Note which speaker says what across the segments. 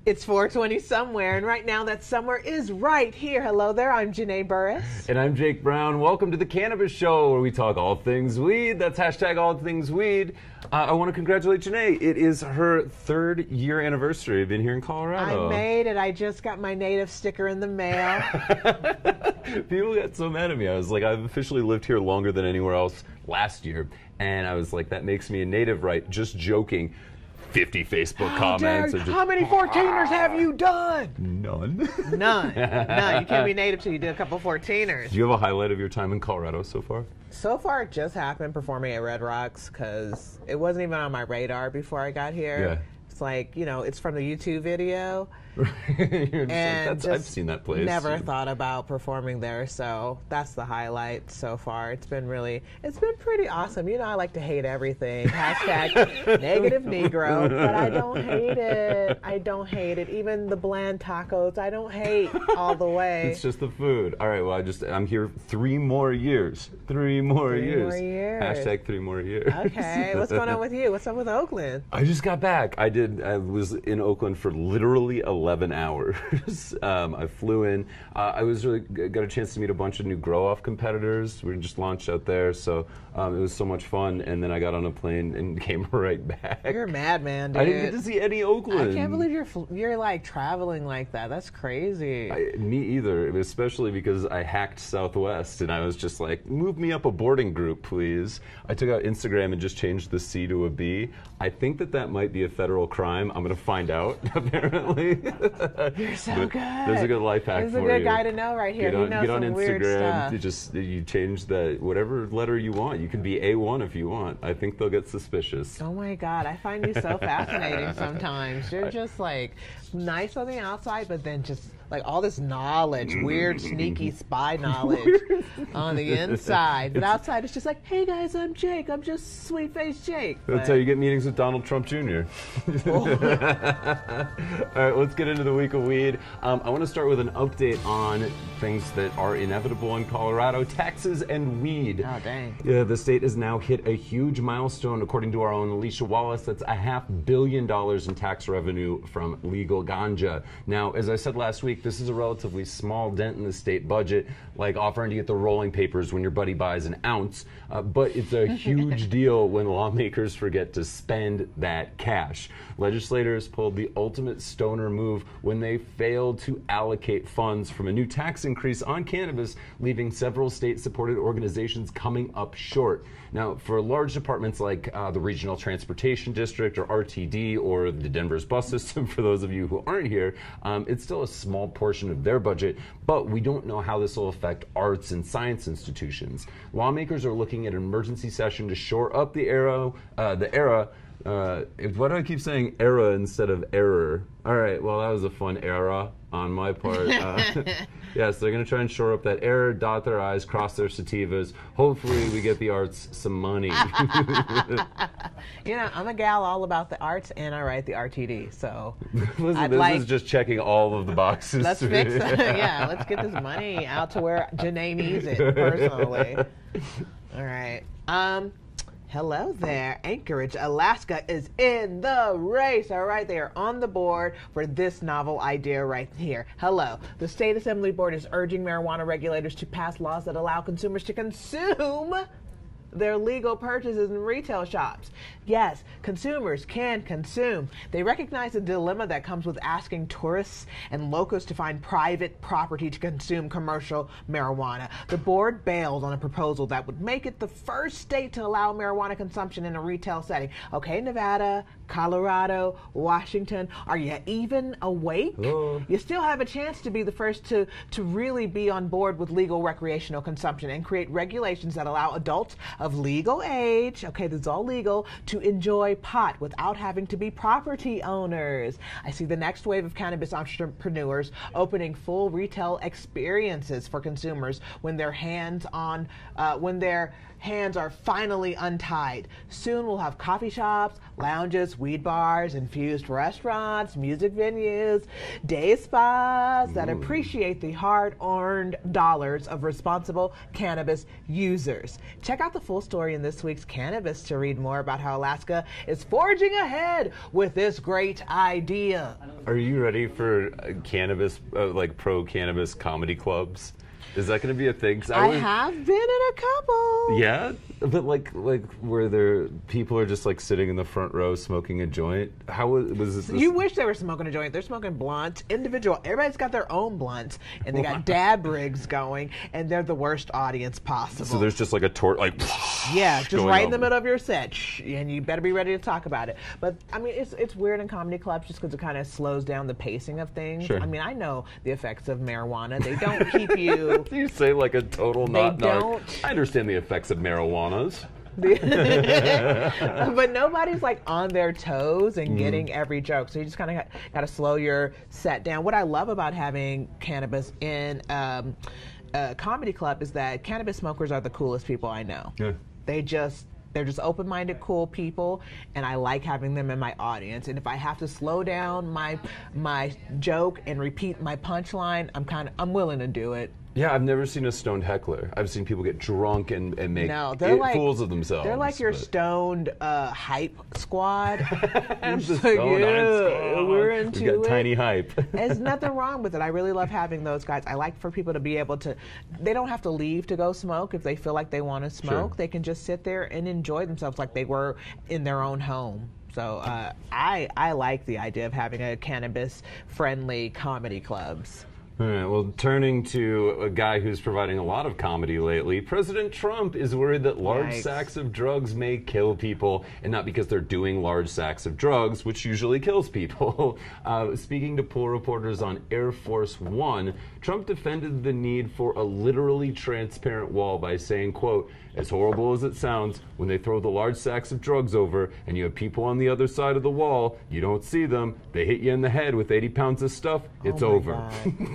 Speaker 1: It's 420 somewhere, and right now that somewhere is right here. Hello there, I'm Janae Burris.
Speaker 2: And I'm Jake Browne. Welcome to the Cannabis Show, where we talk all things weed. That's hashtag all things weed. I want to congratulate Janae. It is her 3rd year anniversary of being here in Colorado.
Speaker 1: I made it. I just got my native sticker in the mail.
Speaker 2: People got so mad at me. I was like, I've officially lived here longer than anywhere else last year. And I was like, that makes me a native, right? Just joking. 50 Facebook comments.
Speaker 1: How many 14ers have you done?
Speaker 2: None.
Speaker 1: None. You can't be native till you do a couple 14ers.
Speaker 2: Do you have a highlight of your time in Colorado so far?
Speaker 1: So far, it just happened performing at Red Rocks because it wasn't even on my radar before I got here.
Speaker 2: Yeah.
Speaker 1: It's like, you know, it's from the YouTube video.
Speaker 2: And I've seen that place.
Speaker 1: Never thought about performing there, so that's the highlight so far. It's been pretty awesome. You know, I like to hate everything. Hashtag negative Negro, but I don't hate it. I don't hate it. Even the bland tacos, I don't hate all the way.
Speaker 2: It's just the food. All right, well, I'm here 3 more years. 3 more years. Hashtag 3 more years.
Speaker 1: Okay, what's going on with you? What's up with Oakland?
Speaker 2: I just got back. I was in Oakland for literally 11 hours. I flew in. I was really got a chance to meet a bunch of new grow-off competitors. We just launched out there, so it was so much fun. And then I got on a plane and came right back.
Speaker 1: You're a madman, dude.
Speaker 2: I didn't get to see any Oakland.
Speaker 1: I can't believe you're like traveling like that. That's crazy.
Speaker 2: Me either, especially because I hacked Southwest and I was just like, move me up a boarding group, please. I took out Instagram and just changed the C to a B. I think that might be a federal crime. I'm going to find out, apparently.
Speaker 1: You're so good.
Speaker 2: There's a good life hack for you.
Speaker 1: There's a good guy to know right here.
Speaker 2: Get on
Speaker 1: some weird
Speaker 2: Instagram.
Speaker 1: stuff.
Speaker 2: You change whatever letter you want. You can be A1 if you want. I think they'll get suspicious.
Speaker 1: Oh my God, I find you so fascinating sometimes. You're just like nice on the outside, but then just like all this knowledge, weird, sneaky spy knowledge on the inside. But outside, it's just like, hey guys, I'm Jake. I'm just sweet-faced Jake.
Speaker 2: That's how you get meetings with Donald Trump Jr. All right, let's get into the week of weed. I want to start with an update on things that are inevitable in Colorado: taxes and weed.
Speaker 1: Oh, dang.
Speaker 2: Yeah, the state has now hit a huge milestone, according to our own Alicia Wallace. That's $500 million in tax revenue from legal ganja. Now, as I said last week, this is a relatively small dent in the state budget, like offering to get the rolling papers when your buddy buys an ounce, but it's a huge deal when lawmakers forget to spend that cash. Legislators pulled the ultimate stoner move when they failed to allocate funds from a new tax increase on cannabis, leaving several state-supported organizations coming up short. Now, for large departments like the Regional Transportation District, or RTD, or the Denver's bus system, for those of you who aren't here, it's still a small portion of their budget, but we don't know how this will affect arts and science institutions. Lawmakers are looking at an emergency session to shore up the era. Why do I keep saying era instead of error? All right, well, that was a fun era on my part. Yes, they're going to try and shore up that error, dot their I's, cross their sativas. Hopefully we get the arts some money.
Speaker 1: You know, I'm a gal all about the arts, and I write the RTD, so
Speaker 2: Listen, this is just checking all of the boxes.
Speaker 1: Let's fix it. Yeah, let's get this money out to where Janae needs it, personally. All right. Hello there. Anchorage, Alaska is in the race. All right, they are on the board for this novel idea right here. Hello. The State Assembly Board is urging marijuana regulators to pass laws that allow consumers to consume their legal purchases in retail shops. Yes, consumers can consume. They recognize the dilemma that comes with asking tourists and locals to find private property to consume commercial marijuana. The board bailed on a proposal that would make it the first state to allow marijuana consumption in a retail setting. Okay, Nevada, Colorado, Washington, are you even awake?
Speaker 2: Hello.
Speaker 1: You still have a chance to be the first to really be on board with legal recreational consumption and create regulations that allow adults of legal age, okay, this is all legal, to enjoy pot without having to be property owners. I see the next wave of cannabis entrepreneurs opening full retail experiences for consumers when they're hands are finally untied. Soon we'll have coffee shops, lounges, weed bars, infused restaurants, music venues, day spas that appreciate the hard-earned dollars of responsible cannabis users. Check out the full story in this week's Cannabis to read more about how Alaska is forging ahead with this great idea.
Speaker 2: Are you ready for cannabis, like pro-cannabis comedy clubs? Is that going to be a thing?
Speaker 1: I have been in a couple.
Speaker 2: Yeah, but like where there people are just like sitting in the front row smoking a joint. How was this?
Speaker 1: You wish they were smoking a joint. They're smoking blunts, individual. Everybody's got their own blunts, and they got dab rigs going, and they're the worst audience possible.
Speaker 2: So there's just like a torch, like
Speaker 1: yeah, just right in the middle of your set, and you better be ready to talk about it. But I mean, it's weird in comedy clubs just because it kind of slows down the pacing of things.
Speaker 2: Sure.
Speaker 1: I mean, I know the effects of marijuana. They don't keep you.
Speaker 2: You say like a total not
Speaker 1: don't.
Speaker 2: I understand the effects of marijuanas.
Speaker 1: But nobody's like on their toes and getting every joke, so you just kind of got to slow your set down. What I love about having cannabis in a comedy club is that cannabis smokers are the coolest people I know.
Speaker 2: Yeah.
Speaker 1: They're just open-minded, cool people, and I like having them in my audience. And if I have to slow down my joke and repeat my punchline, I'm willing to do it.
Speaker 2: Yeah, I've never seen a stoned heckler. I've seen people get drunk and make fools of themselves.
Speaker 1: They're like your stoned hype squad.
Speaker 2: The stoned hype squad.
Speaker 1: We're into
Speaker 2: We've got tiny hype.
Speaker 1: There's nothing wrong with it. I really love having those guys. I like for people to be able to, they don't have to leave to go smoke if they feel like they want to smoke.
Speaker 2: Sure.
Speaker 1: They can just sit there and enjoy themselves like they were in their own home. So I like the idea of having a cannabis-friendly comedy clubs.
Speaker 2: All right, well, turning to a guy who's providing a lot of comedy lately, President Trump is worried that large sacks of drugs may kill people, and not because they're doing large sacks of drugs, which usually kills people. Speaking to pool reporters on Air Force One, Trump defended the need for a literally transparent wall by saying, quote, "As horrible as it sounds, when they throw the large sacks of drugs over and you have people on the other side of the wall, you don't see them, they hit you in the head with 80 pounds of stuff, it's over."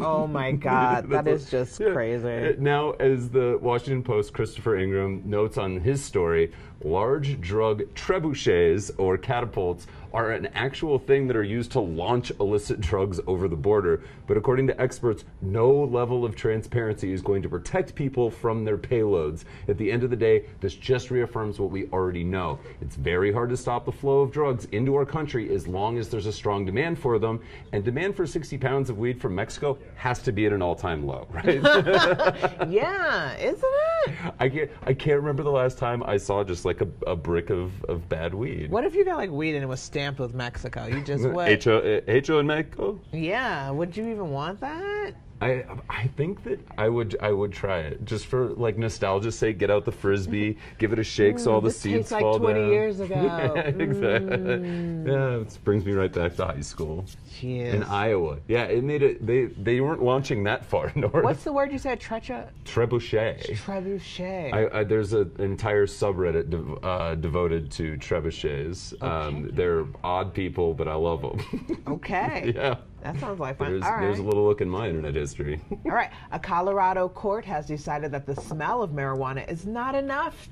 Speaker 1: Oh my God, that is just crazy.
Speaker 2: Now, as the Washington Post, Christopher Ingram notes on his story, large drug trebuchets or catapults are an actual thing that are used to launch illicit drugs over the border. But according to experts, no level of transparency is going to protect people from their payloads. At the end of the day, this just reaffirms what we already know. It's very hard to stop the flow of drugs into our country as long as there's a strong demand for them. And demand for 60 pounds of weed from Mexico has to be at an all-time low, right?
Speaker 1: Yeah, isn't it?
Speaker 2: I can't remember the last time I saw just like a brick of bad weed.
Speaker 1: What if you got like weed and it was stamped with Mexico? You just what?
Speaker 2: Hecho in Mexico?
Speaker 1: Yeah, would you even want that?
Speaker 2: I think that I would try it just for like nostalgia's sake. Get out the frisbee, give it a shake so all the seeds
Speaker 1: like
Speaker 2: fall
Speaker 1: 20
Speaker 2: down.
Speaker 1: years ago.
Speaker 2: Yeah, exactly. Yeah, it brings me right back to high school in Iowa. Yeah, it made it. They weren't launching that far north.
Speaker 1: What's the word you said? Trebuchet.
Speaker 2: Trebuchet. There's an entire subreddit devoted to trebuchets. They're odd people, but I love them.
Speaker 1: Okay.
Speaker 2: Yeah.
Speaker 1: That sounds like fun.
Speaker 2: There's a little look in my internet history.
Speaker 1: All right. A Colorado court has decided that the smell of marijuana is not enough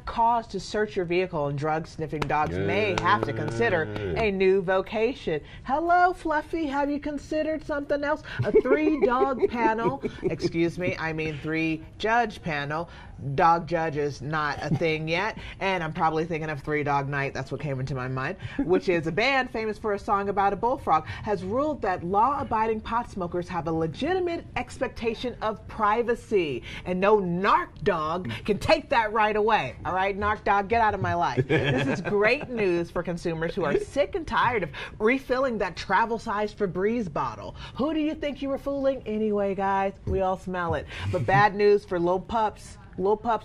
Speaker 1: cause to search your vehicle, and drug-sniffing dogs may have to consider a new vocation. Hello, Fluffy. Have you considered something else? A 3-dog panel. Excuse me. I mean 3-judge panel. Dog judge is not a thing yet, and I'm probably thinking of 3 Dog Night. That's what came into my mind, which is a band famous for a song about a bullfrog, has ruled that law-abiding pot smokers have a legitimate expectation of privacy, and no narc dog can take that right away. All right, narc dog, get out of my life. This is great news for consumers who are sick and tired of refilling that travel-sized Febreze bottle. Who do you think you were fooling? Anyway, guys, we all smell it. But bad news for little pups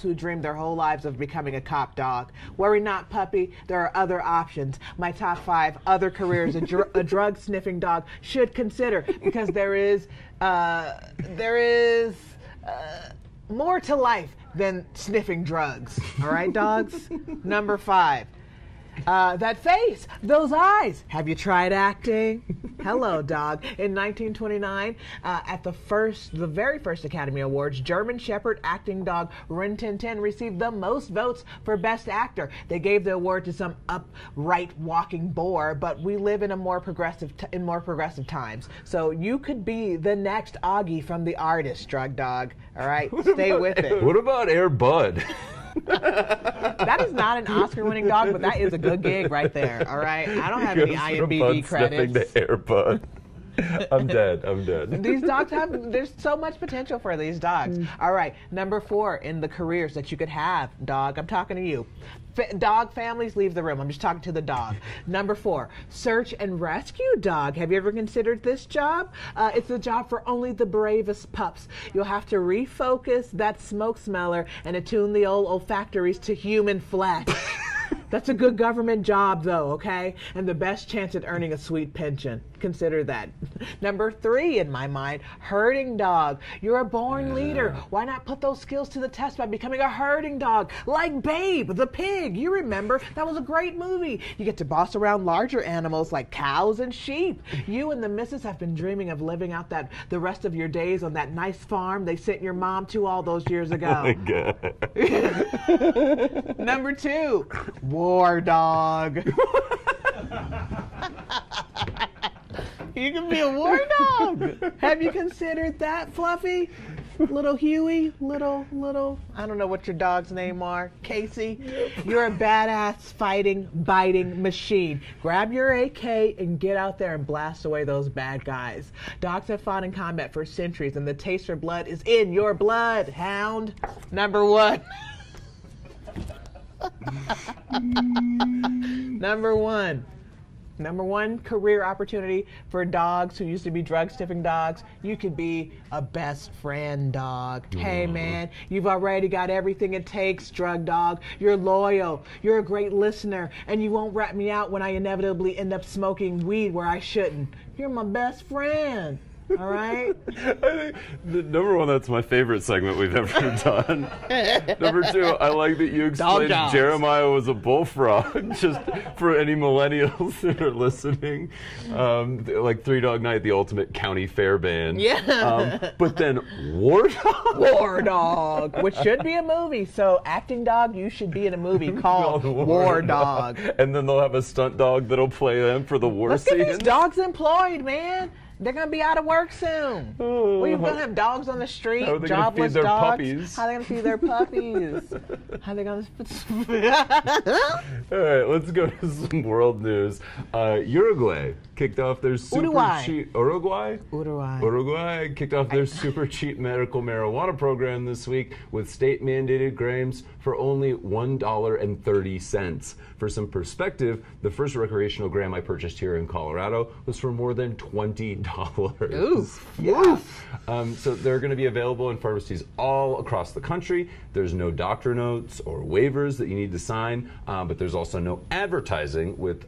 Speaker 1: who dreamed their whole lives of becoming a cop dog. Worry not, puppy. There are other options. My top 5 other careers a drug-sniffing dog should consider, because there is more to life than sniffing drugs. All right, dogs? Number 5. That face, those eyes. Have you tried acting? Hello, dog. In 1929, at the very first Academy Awards, German Shepherd acting dog Rin Tin Tin received the most votes for Best Actor. They gave the award to some upright walking boar, but we live in more progressive times. So you could be the next Augie from The Artist, drug dog. All right, stay with it.
Speaker 2: What about Air Bud?
Speaker 1: That is not an Oscar-winning dog, but that is a good gig right there. All right, I don't have any IMDb credits.
Speaker 2: The Air Bud. I'm dead.
Speaker 1: These dogs there's so much potential for these dogs. All right, number 4 in the careers that you could have, dog. I'm talking to you. Dog families, leave the room. I'm just talking to the dog. Number 4, search and rescue dog. Have you ever considered this job? It's a job for only the bravest pups. You'll have to refocus that smoke smeller and attune the old olfactories to human flesh. That's a good government job, though, okay? And the best chance at earning a sweet pension. Consider that. Number 3 in my mind, herding dog. You're a born leader. Why not put those skills to the test by becoming a herding dog? Like Babe, the pig. You remember? That was a great movie. You get to boss around larger animals like cows and sheep. You and the missus have been dreaming of living out the rest of your days on that nice farm they sent your mom to all those years ago.
Speaker 2: Oh my God.
Speaker 1: Number 2, war dog. You can be a war dog. Have you considered that, Fluffy? Little Huey, little, I don't know what your dog's name are. Casey, you're a badass fighting, biting machine. Grab your AK and get out there and blast away those bad guys. Dogs have fought in combat for centuries, and the taste for blood is in your blood, hound. Number 1. Number one career opportunity for dogs who used to be drug sniffing dogs. You could be a best friend dog. Hey man, you've already got everything it takes, drug dog. You're loyal, you're a great listener, and you won't rat me out when I inevitably end up smoking weed where I shouldn't. You're my best friend. All right.
Speaker 2: I think number 1, that's my favorite segment we've ever done. Number 2, I like that you explained Jeremiah was a bullfrog. Just for any millennials that are listening, like 3 Dog Night, the ultimate county fair band.
Speaker 1: Yeah.
Speaker 2: But then War Dog.
Speaker 1: War Dog, which should be a movie. So acting dog, you should be in a movie called War Dog.
Speaker 2: And then they'll have a stunt dog that'll play them for the war
Speaker 1: Let's
Speaker 2: scenes.
Speaker 1: get these dogs employed, man. They're going to be out of work soon. We're going to have dogs on the street,
Speaker 2: how are they
Speaker 1: jobless
Speaker 2: feed their
Speaker 1: dogs.
Speaker 2: Puppies?
Speaker 1: How are they going to feed their puppies? How are they going to...
Speaker 2: All right, let's go to some world news. Uruguay kicked off their super cheap... Uruguay kicked off their super cheap medical marijuana program this week with state-mandated grams for only $1.30. For some perspective, the first recreational gram I purchased here in Colorado was for more than $20.
Speaker 1: Oof.
Speaker 2: Yeah. So they're going to be available in pharmacies all across the country. There's no doctor notes or waivers that you need to sign, but there's also no advertising, with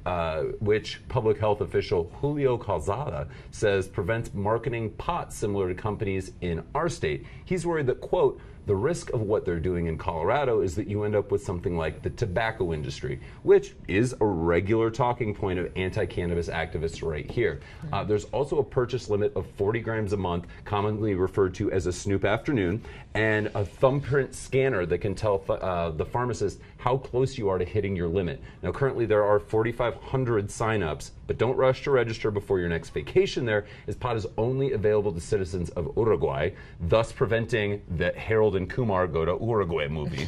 Speaker 2: which public health official Julio Calzada says prevents marketing pot similar to companies in our state. He's worried that, quote, the risk of what they're doing in Colorado is that you end up with something like the tobacco industry, which is a regular talking point of anti-cannabis activists right here. There's also a purchase limit of 40 grams a month, commonly referred to as a Snoop afternoon, and a thumbprint scanner that can tell the pharmacist how close you are to hitting your limit. Now, currently there are 4,500 signups, but don't rush to register before your next vacation there, as pot is only available to citizens of Uruguay, thus preventing the Harold and Kumar Go to Uruguay movie.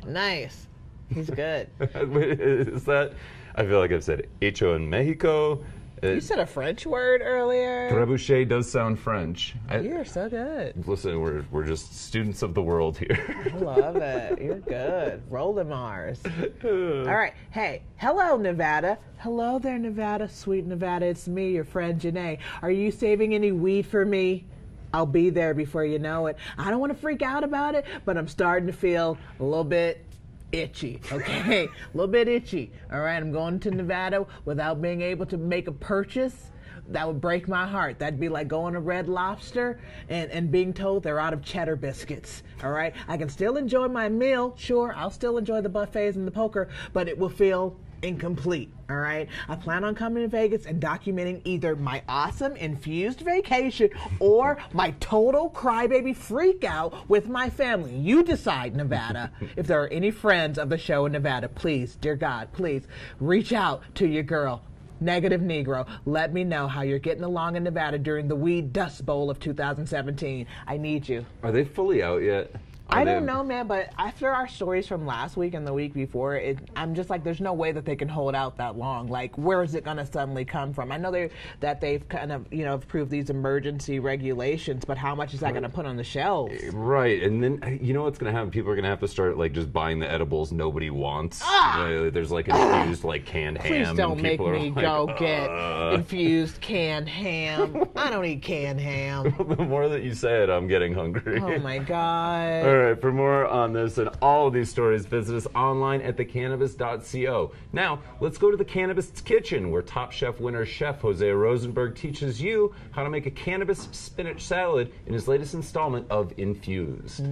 Speaker 1: Nice. He's good.
Speaker 2: Is that, I feel like I've said hecho en Mexico.
Speaker 1: You said a French word earlier.
Speaker 2: Trebuchet does sound French.
Speaker 1: You're so good.
Speaker 2: Listen, we're just students of the world here.
Speaker 1: I love it. You're good. Roll the Mars. All right. Hey, hello, Nevada. Hello there, Nevada. Sweet Nevada. It's me, your friend Janae. Are you saving any weed for me? I'll be there before you know it. I don't want to freak out about it, but I'm starting to feel a little bit itchy, okay? A little bit itchy. All right, I'm going to Nevada without being able to make a purchase. That would break my heart. That'd be like going to Red Lobster and being told they're out of cheddar biscuits. All right? I can still enjoy my meal. Sure, I'll still enjoy the buffets and the poker, but it will feel incomplete. All right? I plan on coming to Vegas and documenting either my awesome infused vacation or my total crybaby freak out with my family. You decide, Nevada. If there are any friends of the show in Nevada, please, dear God, please reach out to your girl, Negative Negro. Let me know how you're getting along in Nevada during the Weed Dust Bowl of 2017. I need you.
Speaker 2: Are they fully out yet?
Speaker 1: I don't know, man, but after our stories from last week and the week before, I'm just like, there's no way that they can hold out that long. Like, where is it going to suddenly come from? I know that they've kind of, approved these emergency regulations, but how much is that going to put on the shelves?
Speaker 2: Right, and then, you know what's going to happen? People are going to have to start, like, just buying the edibles nobody wants. There's, like, infused, like, canned ham.
Speaker 1: Please don't make me
Speaker 2: like,
Speaker 1: go get infused canned ham. I don't eat canned ham.
Speaker 2: The more that you say it, I'm getting hungry.
Speaker 1: Oh, my God.
Speaker 2: All right, for more on this and all of these stories, visit us online at thecannabis.co. Now, let's go to the Cannabis Kitchen, where Top Chef winner Chef Jose Rosenberg teaches you how to make a cannabis spinach salad in his latest installment of Infused.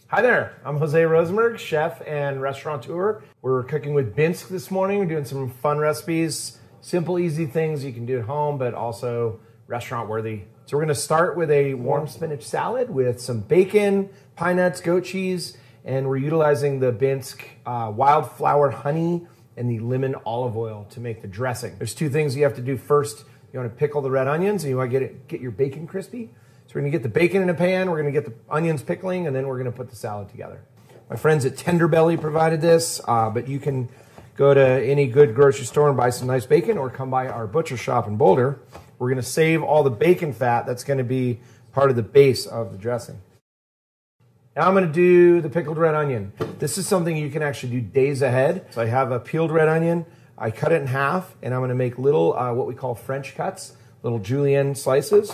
Speaker 3: Hi there, I'm Jose Rosenberg, chef and restaurateur. We're cooking with Binsk this morning. We're doing some fun recipes, simple, easy things you can do at home, but also restaurant worthy. So we're going to start with a warm spinach salad with some bacon, pine nuts, goat cheese, and we're utilizing the Binsk wildflower honey and the lemon olive oil to make the dressing. There's two things you have to do first. You want to pickle the red onions and you want to get your bacon crispy. So we're going to get the bacon in a pan, we're going to get the onions pickling, and then we're going to put the salad together. My friends at Tender Belly provided this, but you can go to any good grocery store and buy some nice bacon or come by our butcher shop in Boulder. We're going to save all the bacon fat. That's going to be part of the base of the dressing. Now I'm going to do the pickled red onion. This is something you can actually do days ahead. So I have a peeled red onion. I cut it in half, and I'm going to make little, what we call French cuts, little julienne slices.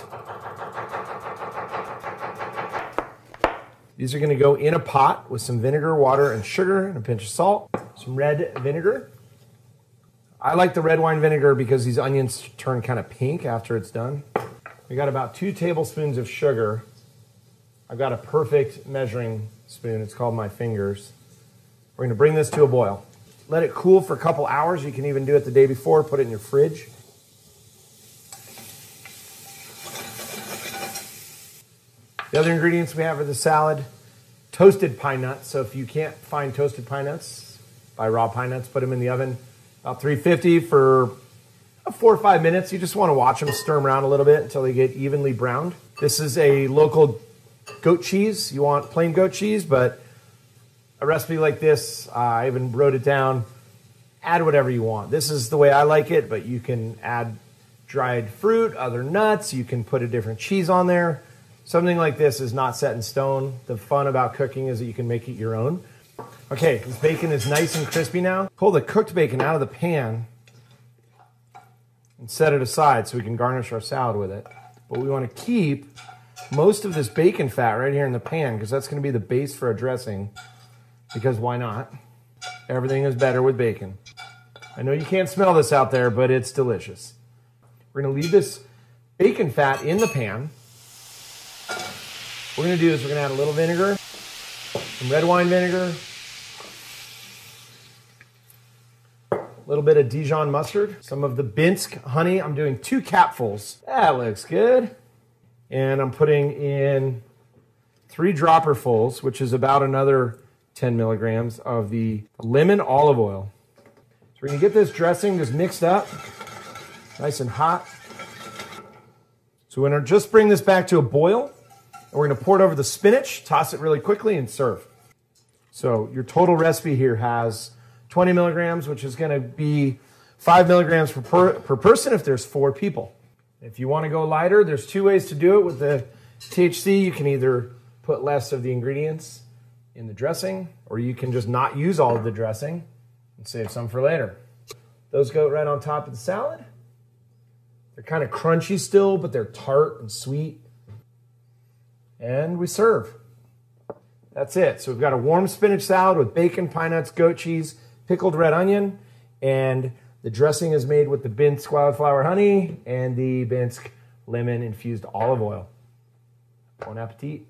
Speaker 3: These are going to go in a pot with some vinegar, water, and sugar, and a pinch of salt, some red vinegar. I like the red wine vinegar because these onions turn kind of pink after it's done. We got about 2 tablespoons of sugar. I've got a perfect measuring spoon. It's called my fingers. We're going to bring this to a boil. Let it cool for a couple hours. You can even do it the day before. Put it in your fridge. The other ingredients we have for the salad, toasted pine nuts. So if you can't find toasted pine nuts, buy raw pine nuts, put them in the oven. About 350 for 4 or 5 minutes. You just want to watch them, stir them around a little bit until they get evenly browned. This is a local goat cheese. You want plain goat cheese, but a recipe like this, I even wrote it down. Add whatever you want. This is the way I like it, but you can add dried fruit, other nuts. You can put a different cheese on there. Something like this is not set in stone. The fun about cooking is that you can make it your own. Okay, this bacon is nice and crispy now. Pull the cooked bacon out of the pan and set it aside so we can garnish our salad with it. But we want to keep most of this bacon fat right here in the pan because that's going to be the base for our dressing. Because why not? Everything is better with bacon. I know you can't smell this out there, but it's delicious. We're going to leave this bacon fat in the pan. What we're going to do is we're going to add a little vinegar, some red wine vinegar, a little bit of Dijon mustard, some of the Binsk honey. I'm doing 2 capfuls. That looks good. And I'm putting in 3 dropperfuls, which is about another 10 milligrams of the lemon olive oil. So we're going to get this dressing just mixed up, nice and hot. So we're going to just bring this back to a boil. And we're going to pour it over the spinach, toss it really quickly, and serve. So your total recipe here has 20 milligrams, which is going to be 5 milligrams per person if there's 4 people. If you want to go lighter, there's 2 ways to do it with the THC. You can either put less of the ingredients in the dressing, or you can just not use all of the dressing and save some for later. Those go right on top of the salad. They're kind of crunchy still, but they're tart and sweet. And we serve. That's it. So we've got a warm spinach salad with bacon, pine nuts, goat cheese, pickled red onion, and The dressing is made with the Binsk wildflower honey and the Binsk lemon infused olive oil. Bon appetit.